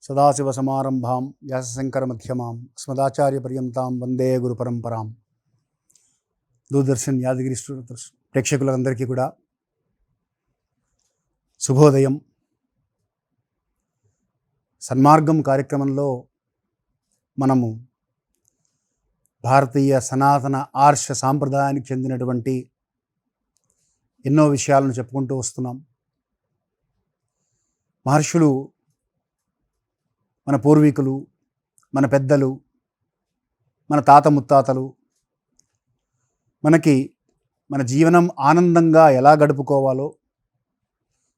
సదాశివసమారంభాం వ్యాసశంకరమధ్యమాం అస్మదాచార్యపర్యంతాం వందే గురుపరంపరాం. దూరదర్శన్ యాదగిరి ప్రేక్షకులందరికీ కూడా శుభోదయం. సన్మార్గం కార్యక్రమంలో మనము భారతీయ సనాతన ఆర్ష సాంప్రదాయానికి చెందినటువంటి ఎన్నో విషయాలను చెప్పుకుంటూ వస్తున్నాం. మహర్షులు, మన పూర్వీకులు, మన పెద్దలు, మన తాత ముత్తాతలు మనకి మన జీవనం ఆనందంగా ఎలా గడుపుకోవాలో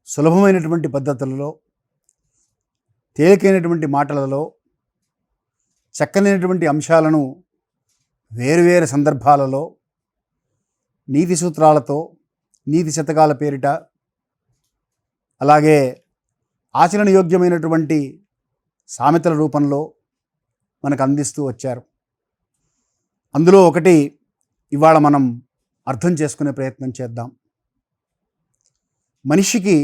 సులభమైనటువంటి పద్ధతులలో, తేలికైనటువంటి మాటలలో, చక్కనైనటువంటి అంశాలను వేరువేరు సందర్భాలలో నీతి సూత్రాలతో, నీతి శతకాల పేరిట, అలాగే ఆచరణయోగ్యమైనటువంటి సామెతల రూపంలో మనకు అందిస్తూ వచ్చారు. అందులో ఒకటి ఇవాళ మనం అర్థం చేసుకునే ప్రయత్నం చేద్దాం. మనిషికి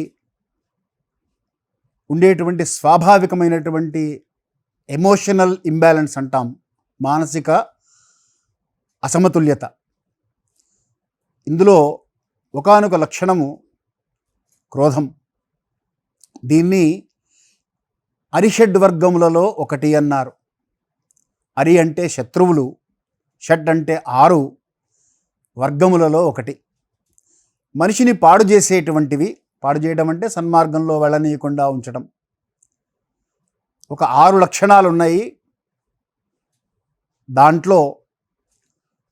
ఉండేటువంటి స్వాభావికమైనటువంటి ఎమోషనల్ ఇంబ్యాలెన్స్ అంటాం, మానసిక అసమతుల్యత. ఇందులో ఒకానొక లక్షణము క్రోధం. దీన్ని అరిషడ్ వర్గములలో ఒకటి అన్నారు. అరి అంటే శత్రువులు, షడ్ అంటే 6 వర్గములలో ఒకటి. మనిషిని పాడు చేసేటువంటివి, పాడు చేయడం అంటే సన్మార్గంలో వెళ్ళనీయకుండా ఉంచడం. ఒక 6 లక్షణాలు ఉన్నాయి. దాంట్లో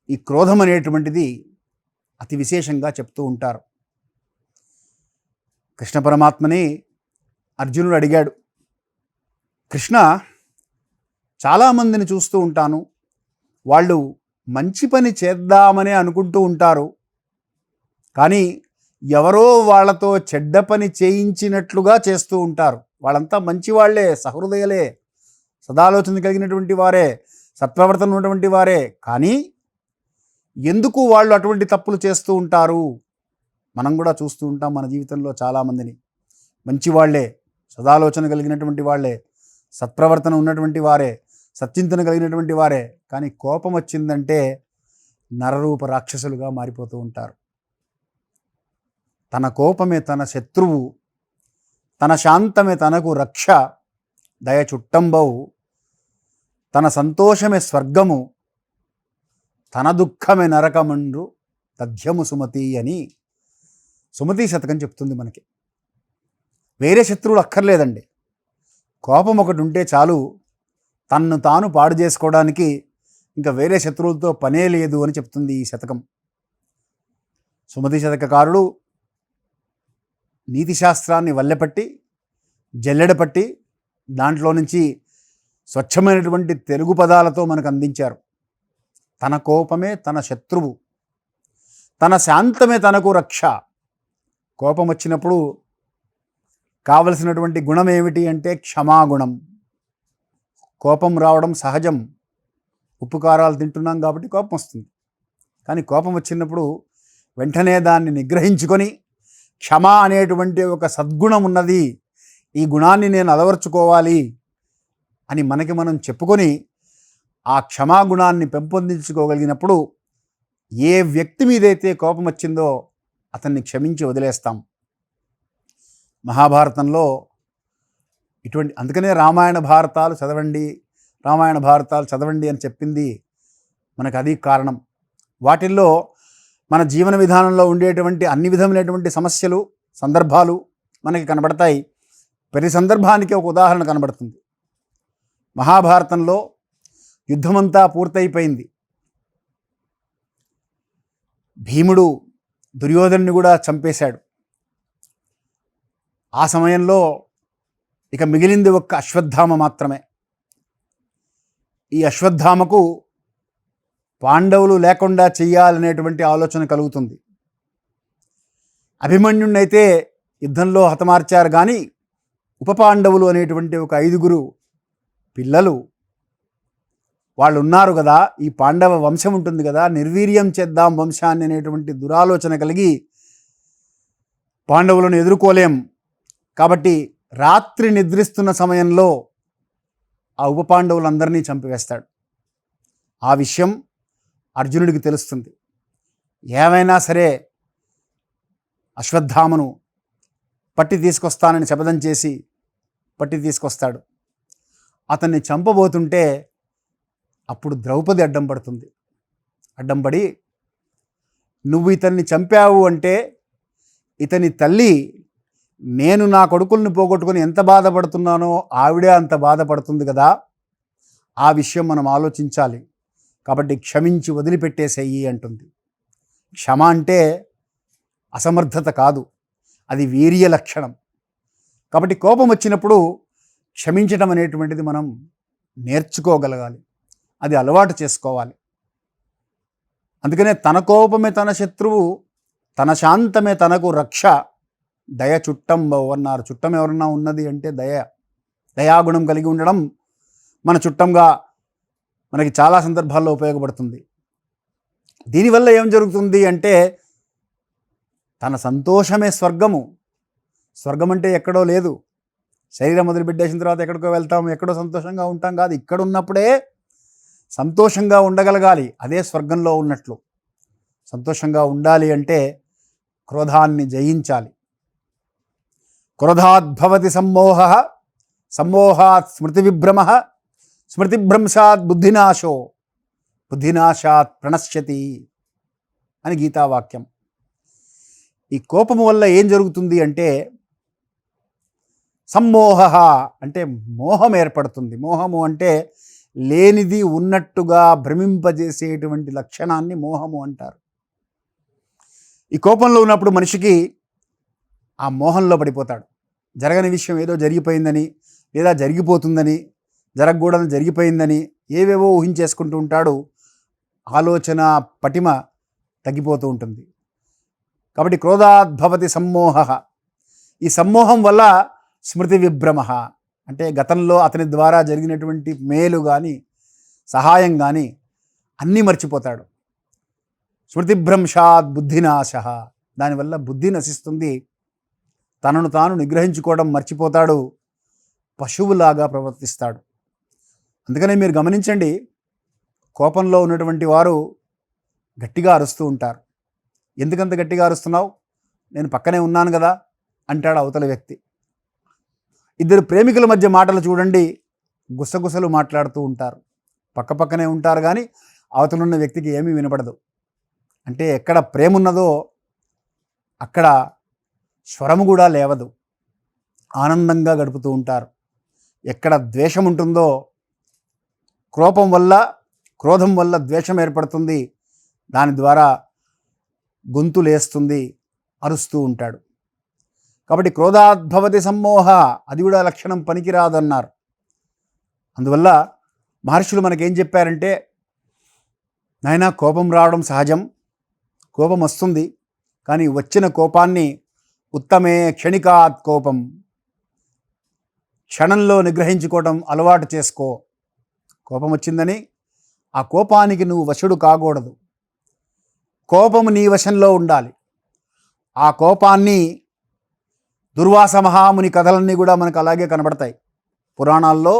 ఈ క్రోధం అనేటువంటిది అతి విశేషంగా చెప్తూ ఉంటారు. కృష్ణ పరమాత్మని అర్జునుడు అడిగాడు, కృష్ణ, చాలామందిని చూస్తూ ఉంటాను, వాళ్ళు మంచి పని చేద్దామని అనుకుంటూ ఉంటారు, కానీ ఎవరో వాళ్ళతో చెడ్డ పని చేయించినట్లుగా చేస్తూ ఉంటారు. వాళ్ళంతా మంచివాళ్లే, సహృదయలే, సదాలోచన కలిగినటువంటి వారే, సత్ప్రవర్తన ఉన్నటువంటి వారే, కానీ ఎందుకు వాళ్ళు అటువంటి తప్పులు చేస్తూ ఉంటారు? మనం కూడా చూస్తూ ఉంటాం మన జీవితంలో చాలామందిని. మంచివాళ్లే, సదాలోచన కలిగినటువంటి వాళ్ళే, సత్ప్రవర్తన ఉన్నటువంటి వారే, సత్చింతన కలిగినటువంటి వారే, కానీ కోపం వచ్చిందంటే నరరూప రాక్షసులుగా మారిపోతూ ఉంటారు. తన కోపమే తన శత్రువు, తన శాంతమే తనకు రక్ష, దయ చుట్టంబవు, తన సంతోషమే స్వర్గము, తన దుఃఖమే నరకమండ్రు తథ్యము సుమతి అని సుమతి శతకం చెప్తుంది మనకి. వేరే శత్రువులు అక్కర్లేదండి, కోపం ఒకటి ఉంటే చాలు, తన్ను తాను పాడు చేసుకోవడానికి ఇంకా వేరే శత్రువులతో పనే లేదు అని చెప్తుంది ఈ శతకం. సుమతి శతకకారుడు నీతిశాస్త్రాన్ని వల్లెపట్టి, జల్లెడపట్టి, దాంట్లో నుంచి స్వచ్ఛమైనటువంటి తెలుగు పదాలతో మనకు అందించారు. తన కోపమే తన శత్రువు, తన శాంతమే తనకు రక్ష. కోపం వచ్చినప్పుడు కావలసినటువంటి గుణం ఏమిటి అంటే క్షమాగుణం. కోపం రావడం సహజం, ఉప్పు కారాలు తింటున్నాం కాబట్టి కోపం వస్తుంది. కానీ కోపం వచ్చినప్పుడు వెంటనే దాన్ని నిగ్రహించుకొని, క్షమ అనేటువంటి ఒక సద్గుణం ఉన్నది, ఈ గుణాన్ని నేను అలవర్చుకోవాలి అని మనకి మనం చెప్పుకొని ఆ క్షమాగుణాన్ని పెంపొందించుకోగలిగినప్పుడు ఏ వ్యక్తి మీదైతే కోపం వచ్చిందో అతన్ని క్షమించి వదిలేస్తాం. మహాభారతంలో ఇటువంటి, అందుకనే రామాయణ భారతాలు చదవండి అని చెప్పింది మనకు. అది కారణం. వాటిల్లో మన జీవన విధానంలో ఉండేటువంటి అన్ని విధములైనటువంటి సమస్యలు, సందర్భాలు మనకి కనబడతాయి. ప్రతి సందర్భానికి ఒక ఉదాహరణ కనబడుతుంది. మహాభారతంలో యుద్ధమంతా పూర్తయిపోయింది. భీముడు దుర్యోధనుని కూడా చంపేశాడు. ఆ సమయంలో ఇక మిగిలింది ఒక్క అశ్వత్థామ మాత్రమే. ఈ అశ్వత్థామకు పాండవులు లేకుండా చెయ్యాలనేటువంటి ఆలోచన కలుగుతుంది. అభిమన్యుణ్ణైతే యుద్ధంలో హతమార్చారు, కానీ ఉప పాండవులు అనేటువంటి ఒక 5 పిల్లలు వాళ్ళు ఉన్నారు కదా, ఈ పాండవ వంశం ఉంటుంది కదా, నిర్వీర్యం చేద్దాం వంశాన్ని అనేటువంటి దురాలోచన కలిగి పాండవులను ఎదుర్కోలేం కాబట్టి రాత్రి నిద్రిస్తున్న సమయంలో ఆ ఉప పాండవులందరినీ చంపివేస్తాడు. ఆ విషయం అర్జునుడికి తెలుస్తుంది. ఏమైనా సరే అశ్వత్థామను పట్టి తీసుకొస్తానని శపథం చేసి పట్టి తీసుకొస్తాడు. అతన్ని చంపబోతుంటే అప్పుడు ద్రౌపది అడ్డం పడుతుంది. అడ్డం పడి, నువ్వు ఇతన్ని చంపావు అంటే ఇతని తల్లి నేను నా కొడుకుల్ని పోగొట్టుకొని ఎంత బాధపడుతున్నానో ఆవిడే అంత బాధపడుతుంది కదా, ఆ విషయం మనం ఆలోచించాలి. కాబట్టి క్షమించి వదిలిపెట్టేసేయి అంటుంది. క్షమ అంటే అసమర్థత కాదు, అది వీర్య లక్షణం. కాబట్టి కోపం వచ్చినప్పుడు క్షమించడం అనేటువంటిది మనం నేర్చుకోగలగాలి, అది అలవాటు చేసుకోవాలి. అందుకనే తన కోపమే తన శత్రువు, తన శాంతమే తనకు రక్ష, దయ చుట్టం అన్నారు. చుట్టం ఎవరన్నా ఉన్నది అంటే దయాగుణం కలిగి ఉండడం మన చుట్టంగా మనకి చాలా సందర్భాల్లో ఉపయోగపడుతుంది. దీనివల్ల ఏం జరుగుతుంది అంటే తన సంతోషమే స్వర్గము. స్వర్గం అంటే ఎక్కడో లేదు, శరీరం వదిలిపెట్టేసిన తర్వాత ఎక్కడికో వెళ్తాం, ఎక్కడో సంతోషంగా ఉంటాం కాదు. ఇక్కడ ఉన్నప్పుడే సంతోషంగా ఉండగలగాలి, అదే స్వర్గంలో ఉన్నట్లు. సంతోషంగా ఉండాలి అంటే క్రోధాన్ని జయించాలి. క్రోధాద్భవతి సమ్మోహ, సమ్మోహాత్ స్మృతి విభ్రమ, స్మృతిభ్రంశాత్ బుద్ధినాశో, బుద్ధినాశాత్ ప్రణశ్యతి అని గీతావాక్యం. ఈ కోపము వల్ల ఏం జరుగుతుంది అంటే సమ్మోహ అంటే మోహం ఏర్పడుతుంది. మోహము అంటే లేనిది ఉన్నట్టుగా భ్రమింపజేసేటువంటి లక్షణాన్ని మోహము అంటారు. ఈ కోపంలో ఉన్నప్పుడు మనిషికి ఆ మోహంలో పడిపోతాడు. జరగని విషయం ఏదో జరిగిపోయిందని, లేదా జరిగిపోతుందని, జరగకూడదని జరిగిపోయిందని ఏవేవో ఊహించేసుకుంటూ ఉంటాడు. ఆలోచన పటిమ తగ్గిపోతూ ఉంటుంది. కాబట్టి క్రోధాద్భవతి సమ్మోహ. ఈ సమ్మోహం వల్ల స్మృతి విభ్రమ అంటే గతంలో అతని ద్వారా జరిగినటువంటి మేలు కానీ సహాయం కానీ అన్నీ మర్చిపోతాడు. స్మృతిభ్రంశాత్ బుద్ధినాశ, దానివల్ల బుద్ధి నశిస్తుంది, తనను తాను నిగ్రహించుకోవడం మర్చిపోతాడు, పశువులాగా ప్రవర్తిస్తాడు. అందుకనే మీరు గమనించండి, కోపంలో ఉన్నటువంటి వారు గట్టిగా అరుస్తూ ఉంటారు. ఎందుకంత గట్టిగా అరుస్తున్నావు, నేను పక్కనే ఉన్నాను కదా అంటాడు అవతల వ్యక్తి. ఇద్దరు ప్రేమికుల మధ్య మాటలు చూడండి, గుసగుసలు మాట్లాడుతూ ఉంటారు. పక్కపక్కనే ఉంటారు కానీ అవతలున్న వ్యక్తికి ఏమీ వినపడదు. అంటే ఎక్కడ ప్రేమ ఉన్నదో అక్కడ స్వరము కూడా లేవదు, ఆనందంగా గడుపుతూ ఉంటారు. ఎక్కడ ద్వేషం ఉంటుందో క్రోధం వల్ల ద్వేషం ఏర్పడుతుంది, దాని ద్వారా గొంతు లేస్తుంది, అరుస్తూ ఉంటాడు. కాబట్టి క్రోధాద్భవతి సమ్మోహ, అది కూడా లక్షణం పనికిరాదన్నారు. అందువల్ల మహర్షులు మనకేం చెప్పారంటే, నాయనా కోపం రావడం సహజం, కోపం వస్తుంది, కానీ వచ్చిన కోపాన్ని ఉత్తమే క్షణికాత్ కోపం, క్షణంలో నిగ్రహించుకోవడం అలవాటు చేసుకో. కోపం వచ్చిందని ఆ కోపానికి నువ్వు వశుడు కాకూడదు, కోపము నీ వశంలో ఉండాలి. ఆ కోపాన్ని దుర్వాస మహాముని కథలన్నీ కూడా మనకు అలాగే కనబడతాయి. పురాణాల్లో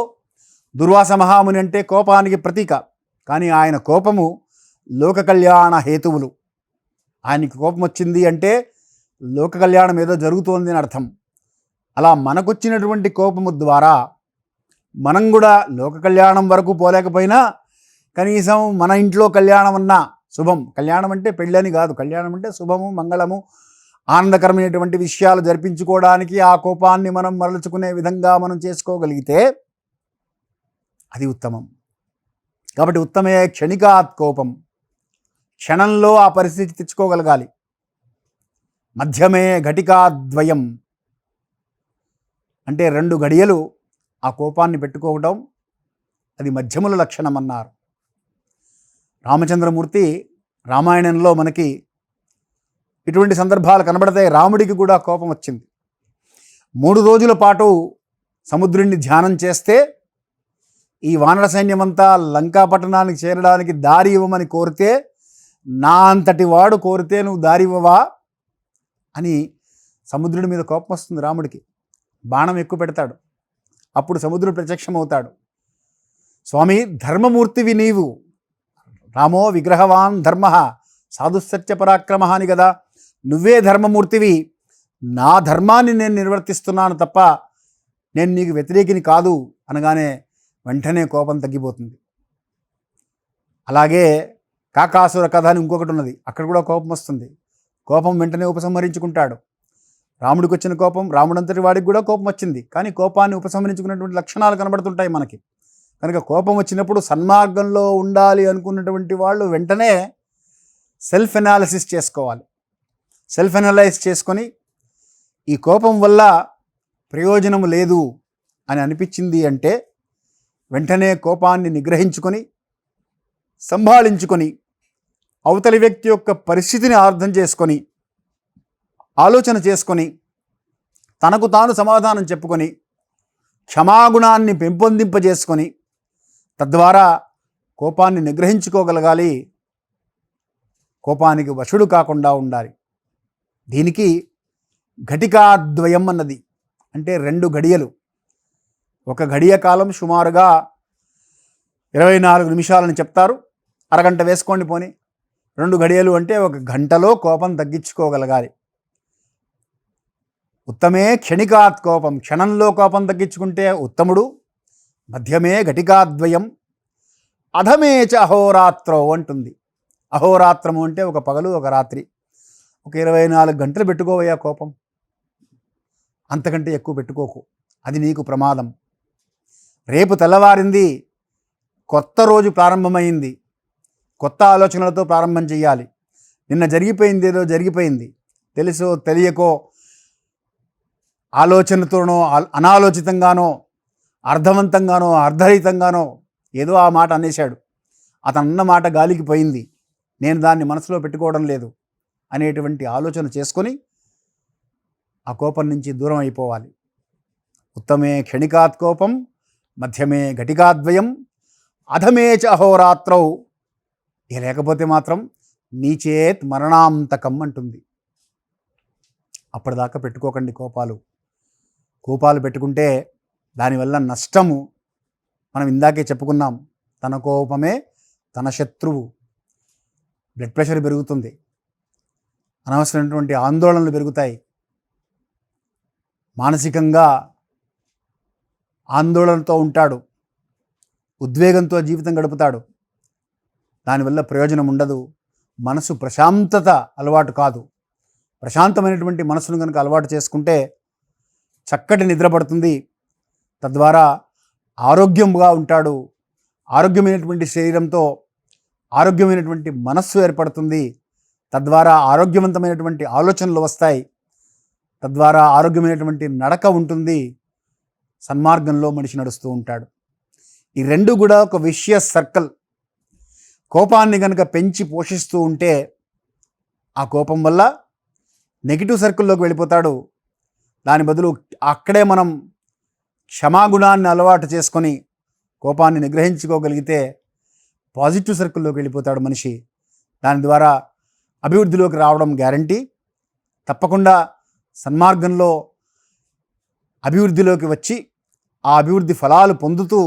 దుర్వాస మహాముని అంటే కోపానికి ప్రతీక, కానీ ఆయన కోపము లోక కళ్యాణ హేతువులు. ఆయనకి కోపం వచ్చింది అంటే లోక కళ్యాణం ఏదో జరుగుతోంది అని అర్థం. అలా మనకొచ్చినటువంటి కోపము ద్వారా మనం కూడా లోక కళ్యాణం వరకు పోలేకపోయినా కనీసం మన ఇంట్లో కళ్యాణం అన్నా శుభం. కళ్యాణం అంటే పెళ్ళని కాదు, కళ్యాణం అంటే శుభము, మంగళము, ఆనందకరమైనటువంటి విషయాలు జరిపించుకోవడానికి ఆ కోపాన్ని మనం మరల్చుకునే విధంగా మనం చేసుకోగలిగితే అది ఉత్తమం. కాబట్టి ఉత్తమే క్షణికాత్ కోపం, క్షణంలో ఆ పరిస్థితి తెచ్చుకోగలగాలి. మధ్యమే ఘటికాద్వయం అంటే 2 గడియలు ఆ కోపాన్ని పెట్టుకోవడం, అది మధ్యముల లక్షణం అన్నారు. రామచంద్రమూర్తి రామాయణంలో మనకి ఇటువంటి సందర్భాలు కనబడతాయి. రాముడికి కూడా కోపం వచ్చింది. 3 రోజుల పాటు సముద్రుడిని ధ్యానం చేస్తే ఈ వానర సైన్యమంతా లంకా పట్టణానికి చేరడానికి దారి ఇవ్వమని కోరితే, నా అంతటి వాడు కోరితే నువ్వు దారి ఇవ్వవా అని సముద్రుడి మీద కోపం వస్తుంది రాముడికి. బాణం ఎక్కువ పెడతాడు, అప్పుడు సముద్రుడు ప్రత్యక్షమవుతాడు. స్వామి ధర్మమూర్తివి నీవు, రామో విగ్రహవాన్ ధర్మ సాధుసత్య పరాక్రమ అని కదా, నువ్వే ధర్మమూర్తివి, నా ధర్మాన్ని నేను నిర్వర్తిస్తున్నాను తప్ప నేను నీకు వ్యతిరేకిని కాదు అనగానే వెంటనే కోపం తగ్గిపోతుంది. అలాగే కాకాసుర కథ అని ఇంకొకటి ఉన్నది, అక్కడ కూడా కోపం వస్తుంది. కోపం వెంటనే ఉపసంహరించుకుంటాడు. రాముడికి వచ్చిన కోపం, రాముడంతటి వాడికి కూడా కోపం వచ్చింది, కానీ కోపాన్ని ఉపసంహరించుకున్నటువంటి లక్షణాలు కనబడుతుంటాయి మనకి. కనుక కోపం వచ్చినప్పుడు సన్మార్గంలో ఉండాలి అనుకున్నటువంటి వాళ్ళు వెంటనే సెల్ఫ్ ఎనాలిసిస్ చేసుకోవాలి. సెల్ఫ్ ఎనలైజ్ చేసుకొని ఈ కోపం వల్ల ప్రయోజనం లేదు అని అనిపించింది అంటే వెంటనే కోపాన్ని నిగ్రహించుకొని సంభాళించుకొని అవతలి వ్యక్తి యొక్క పరిస్థితిని అర్థం చేసుకొని ఆలోచన చేసుకొని తనకు తాను సమాధానం చెప్పుకొని క్షమాగుణాన్ని పెంపొందింపజేసుకొని తద్వారా కోపాన్ని నిగ్రహించుకోగలగాలి, కోపానికి వశుడు కాకుండా ఉండాలి. దీనికి ఘటికాద్వయం అన్నది, అంటే 2 గడియలు. ఒక గడియ కాలం సుమారుగా 24 నిమిషాలని చెప్తారు, అరగంట వేసుకోండి పోని. 2 గడియలు అంటే 1 గంటలో కోపం తగ్గించుకోగలగాలి. ఉత్తమే క్షణికాత్ కోపం, క్షణంలో కోపం తగ్గించుకుంటే ఉత్తముడు. మధ్యమే ఘటికాద్వయం, అధమే చ అహోరాత్రో అంటుంది. అహోరాత్రము అంటే 1 పగలు 1 రాత్రి. ఒక 24 గంటలు పెట్టుకోవయ్యా కోపం, అంతకంటే ఎక్కువ పెట్టుకోకు, అది నీకు ప్రమాదం. రేపు తెల్లవారింది, కొత్త రోజు ప్రారంభమైంది, కొత్త ఆలోచనలతో ప్రారంభం చేయాలి. నిన్న జరిగిపోయింది ఏదో జరిగిపోయింది, తెలుసో తెలియకో ఆలోచనతోనో అనాలోచితంగానో అర్థవంతంగానో అర్ధరహితంగానో ఏదో ఆ మాట అనేశాడు, అతను అన్న మాట గాలికి పోయింది, నేను దాన్ని మనసులో పెట్టుకోవడం లేదు అనేటువంటి ఆలోచన చేసుకొని ఆ కోపం నుంచి దూరం అయిపోవాలి. ఉత్తమే క్షణికాత్ కోపం, మధ్యమే ఘటికాద్వయం, అధమే చ అహోరాత్రౌ. ఇక లేకపోతే మాత్రం నీచేత్ మరణాంతకం అంటుంది. అప్పటిదాకా పెట్టుకోకండి కోపాలు. కోపాలు పెట్టుకుంటే దానివల్ల నష్టము మనం ఇందాకే చెప్పుకున్నాం, తన కోపమే తన శత్రువు. బ్లడ్ ప్రెషర్ పెరుగుతుంది, అనవసరమైనటువంటి ఆందోళనలు పెరుగుతాయి, మానసికంగా ఆందోళనతో ఉంటాడు, ఉద్వేగంతో జీవితం గడుపుతాడు. దానివల్ల ప్రయోజనం ఉండదు. మనసు ప్రశాంతత అలవాటు కాదు. ప్రశాంతమైనటువంటి మనసును కనుక అలవాటు చేసుకుంటే చక్కటి నిద్ర పడుతుంది, తద్వారా ఆరోగ్యంగా ఉంటాడు. ఆరోగ్యమైనటువంటి శరీరంతో ఆరోగ్యమైనటువంటి మనస్సు ఏర్పడుతుంది, తద్వారా ఆరోగ్యవంతమైనటువంటి ఆలోచనలు వస్తాయి, తద్వారా ఆరోగ్యమైనటువంటి నడక ఉంటుంది, సన్మార్గంలో మనిషి నడుస్తూ ఉంటాడు. ఈ 2 కూడా ఒక విషియస్ సర్కిల్. కోపాన్ని కనుక పెంచి పోషిస్తూ ఉంటే ఆ కోపం వల్ల నెగిటివ్ సర్కిల్లోకి వెళ్ళిపోతాడు. దాని బదులు అక్కడే మనం క్షమాగుణాన్ని అలవాటు చేసుకొని కోపాన్ని నిగ్రహించుకోగలిగితే పాజిటివ్ సర్కిల్లోకి వెళ్ళిపోతాడు మనిషి. దాని ద్వారా అభివృద్ధిలోకి రావడం గ్యారంటీ. తప్పకుండా సన్మార్గంలో అభివృద్ధిలోకి వచ్చి ఆ అభివృద్ధి ఫలాలు పొందుతూ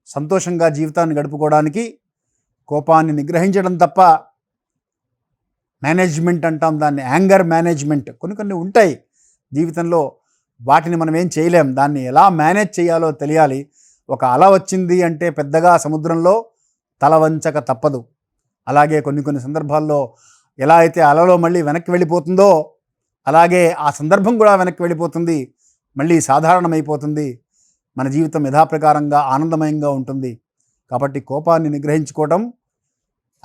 సంతోషంగా జీవితాన్ని గడుపుకోవడానికి కోపాన్ని నిగ్రహించడం తప్ప, మేనేజ్మెంట్ అంటాం దాన్ని, యాంగర్ మేనేజ్మెంట్, కొన్ని ఉంటాయి జీవితంలో, వాటిని మనం ఏం చేయలేం. దాన్ని ఎలా మేనేజ్ చేయాలో తెలియాలి. ఒక అల వచ్చింది అంటే పెద్దగా సముద్రంలో తల వంచక తప్పదు. అలాగే కొన్ని సందర్భాల్లో ఎలా అయితే అలలో మళ్ళీ వెనక్కి వెళ్ళిపోతుందో అలాగే ఆ సందర్భం కూడా వెనక్కి వెళ్ళిపోతుంది, మళ్ళీ సాధారణమైపోతుంది. మన జీవితం యథాప్రకారంగా ఆనందమయంగా ఉంటుంది. కాబట్టి కోపాన్ని నిగ్రహించుకోవడం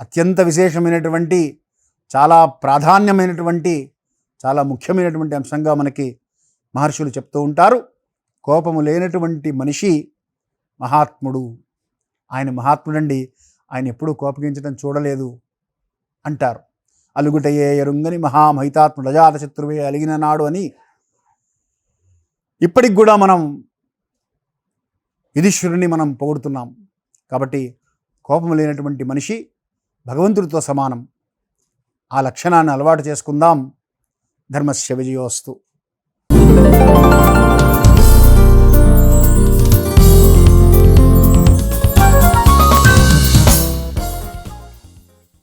అత్యంత విశేషమైనటువంటి, చాలా ప్రాధాన్యమైనటువంటి, చాలా ముఖ్యమైనటువంటి అంశంగా మనకి మహర్షులు చెప్తూ ఉంటారు. కోపము లేనటువంటి మనిషి మహాత్ముడు. ఆయన మహాత్ముడండి, ఆయన ఎప్పుడూ కోపగించడం చూడలేదు అంటారు. అలుగుటయే ఎరుంగని మహామహితాత్ముడు అజాత శత్రువే అలిగిన నాడు అని ఇప్పటికి కూడా మనం యుధిష్ఠిరుని మనం పొగుడుతున్నాం. కాబట్టి కోపం లేనటువంటి మనిషి భగవంతుడితో సమానం. ఆ లక్షణాన్ని అలవాటు చేసుకుందాం. ధర్మస్య విజయోస్తు.